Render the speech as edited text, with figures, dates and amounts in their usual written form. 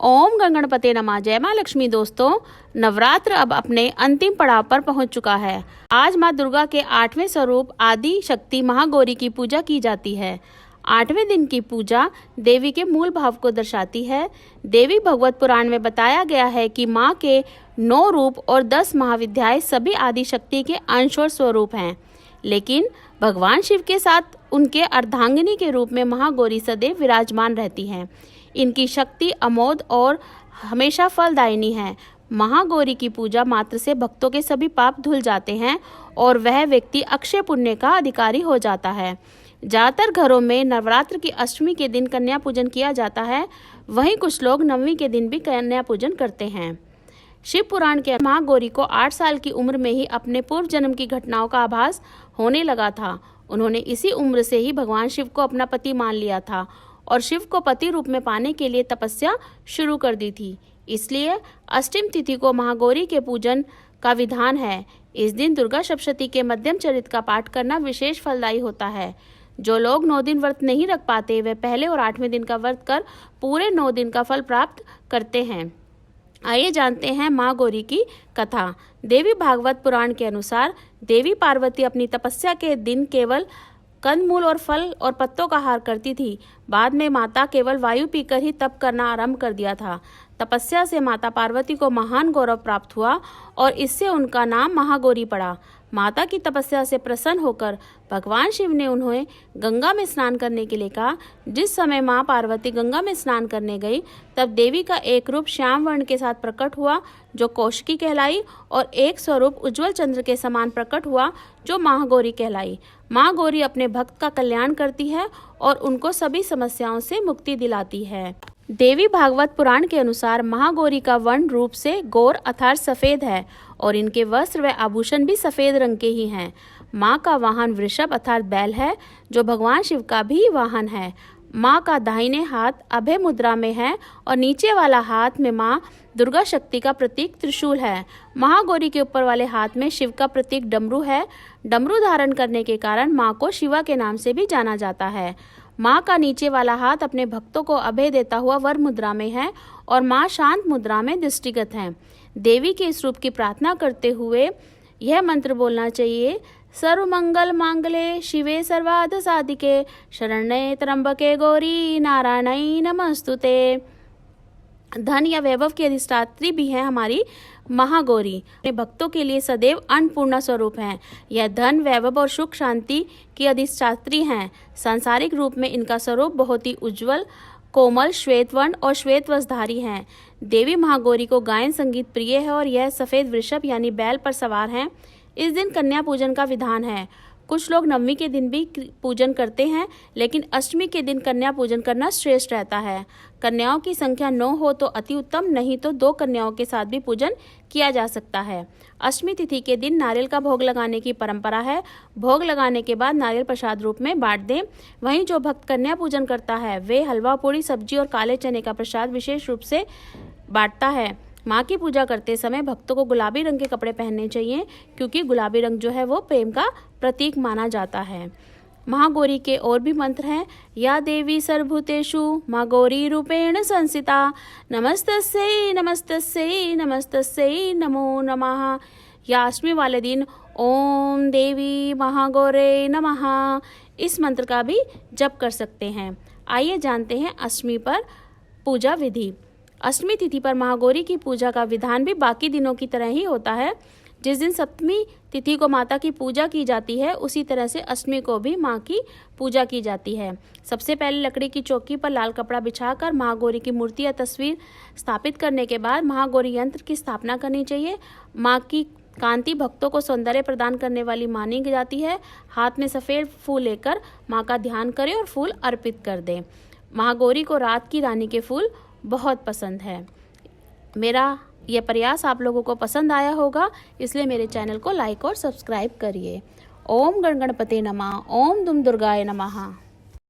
ओम गणगणपते नमः। जय माँ लक्ष्मी। दोस्तों, नवरात्र अब अपने अंतिम पड़ाव पर पहुंच चुका है। आज माँ दुर्गा के 8वें स्वरूप आदि शक्ति महागौरी की पूजा की जाती है। 8वें दिन की पूजा देवी के मूल भाव को दर्शाती है। देवी भगवत पुराण में बताया गया है कि माँ के 9 रूप और 10 महाविद्याएं सभी आदि शक्ति के अंश और स्वरूप हैं, लेकिन भगवान शिव के साथ उनके अर्धांगिनी के रूप में महागौरी सदैव विराजमान रहती हैं। इनकी शक्ति अमोघ और हमेशा फलदायिनी है। महागौरी की पूजा मात्र से भक्तों के सभी पाप धुल जाते हैं और वह व्यक्ति अक्षय पुण्य का अधिकारी हो जाता है। ज़्यादातर घरों में नवरात्र की अष्टमी के दिन कन्या पूजन किया जाता है, वहीं कुछ लोग नवमी के दिन भी कन्या पूजन करते हैं। शिव पुराण के महागौरी को 8 साल की उम्र में ही अपने पूर्व जन्म की घटनाओं का आभास होने लगा था। उन्होंने इसी उम्र से ही भगवान शिव को अपना पति मान लिया था और शिव को पति रूप में पाने के लिए तपस्या शुरू कर दी थी। इसलिए अष्टमी तिथि को महागौरी के पूजन का विधान है। इस दिन दुर्गा सप्तशती के मध्यम चरित्र का पाठ करना विशेष फलदायी होता है। जो लोग 9 दिन व्रत नहीं रख पाते, वे पहले और 8वें दिन का व्रत कर पूरे 9 दिन का फल प्राप्त करते हैं। आइए जानते हैं माँ गौरी की कथा। देवी भागवत पुराण के अनुसार देवी पार्वती अपनी तपस्या के दिन केवल कंदमूल और फल और पत्तों का आहार करती थी। बाद में माता केवल वायु पीकर ही तप करना आरंभ कर दिया था। तपस्या से माता पार्वती को महान गौरव प्राप्त हुआ और इससे उनका नाम महागौरी पड़ा। माता की तपस्या से प्रसन्न होकर भगवान शिव ने उन्हें गंगा में स्नान करने के लिए कहा। जिस समय मां पार्वती गंगा में स्नान करने गई, तब देवी का एक रूप श्याम वर्ण के साथ प्रकट हुआ, जो कौशिकी कहलाई, और एक स्वरूप उज्जवल चंद्र के समान प्रकट हुआ, जो महागौरी कहलाई। माँ गौरी अपने भक्त का कल्याण करती है और उनको सभी समस्याओं से मुक्ति दिलाती है। देवी भागवत पुराण के अनुसार महागौरी का वर्ण रूप से गौर अर्थात सफेद है और इनके वस्त्र व आभूषण भी सफेद रंग के ही हैं। माँ का वाहन वृषभ अर्थात बैल है, जो भगवान शिव का भी वाहन है। माँ का दाहिने हाथ अभय मुद्रा में है और नीचे वाला हाथ में माँ दुर्गा शक्ति का प्रतीक त्रिशूल है। महागौरी के ऊपर वाले हाथ में शिव का प्रतीक डमरू है। डमरू धारण करने के कारण माँ को शिवा के नाम से भी जाना जाता है। माँ का नीचे वाला हाथ अपने भक्तों को अभय देता हुआ वर मुद्रा में है और माँ शांत मुद्रा में दृष्टिगत हैं। देवी के इस रूप की प्रार्थना करते हुए यह मंत्र बोलना चाहिए: सर्वमंगल मांगले शिवे सर्वार्थ साधिके शरण्ये त्र्यंबके गौरी नारायणी नमस्तुते। धन या वैभव की अधिष्ठात्री भी है हमारी महागौरी। अपने भक्तों के लिए सदैव अन्नपूर्णा स्वरूप हैं। यह धन, वैभव और सुख शांति की अधिष्ठात्री हैं। सांसारिक रूप में इनका स्वरूप बहुत ही उज्जवल, कोमल, श्वेत वर्ण और श्वेत वस्त्रधारी हैं। देवी महागौरी को गायन संगीत प्रिय है और यह सफेद वृषभ यानी बैल पर सवार हैं। इस दिन कन्या पूजन का विधान है। कुछ लोग नवमी के दिन भी पूजन करते हैं, लेकिन अष्टमी के दिन कन्या पूजन करना श्रेष्ठ रहता है। कन्याओं की संख्या 9 हो तो अति उत्तम, नहीं तो 2 कन्याओं के साथ भी पूजन किया जा सकता है। अष्टमी तिथि के दिन नारियल का भोग लगाने की परंपरा है। भोग लगाने के बाद नारियल प्रसाद रूप में बांट दें। वहीं जो भक्त कन्या पूजन करता है, वे हलवा, पूड़ी, सब्जी और काले चने का प्रसाद विशेष रूप से बांटता है। माँ की पूजा करते समय भक्तों को गुलाबी रंग के कपड़े पहनने चाहिए, क्योंकि गुलाबी रंग जो है वो प्रेम का प्रतीक माना जाता है। महागौरी के और भी मंत्र हैं। या देवी सर्वभूतेषु माँ गौरी रूपेण संस्थिता नमस्तस्यै नमस्तस्यै नमस्तस्यै नमो नमः। या अष्टमी वाले दिन ओम देवी महागौरे नमः, इस मंत्र का भी जप कर सकते हैं। आइए जानते हैं अष्टमी पर पूजा विधि। अष्टमी तिथि पर महागौरी की पूजा का विधान भी बाकी दिनों की तरह ही होता है। जिस दिन सप्तमी तिथि को माता की पूजा की जाती है, उसी तरह से अष्टमी को भी माँ की पूजा की जाती है। सबसे पहले लकड़ी की चौकी पर लाल कपड़ा बिछाकर महागौरी की मूर्ति या तस्वीर स्थापित करने के बाद महागौरी यंत्र की स्थापना करनी चाहिए। माँ की कांति भक्तों को सौंदर्य प्रदान करने वाली मानी जाती है। हाथ में सफ़ेद फूल लेकर माँ का ध्यान करें और फूल अर्पित कर दें। महागौरी को रात की रानी के फूल बहुत पसंद है। मेरा यह प्रयास आप लोगों को पसंद आया होगा, इसलिए मेरे चैनल को लाइक और सब्सक्राइब करिए। ओम गणगणपते नमः। ओम दुम दुर्गाय नमः।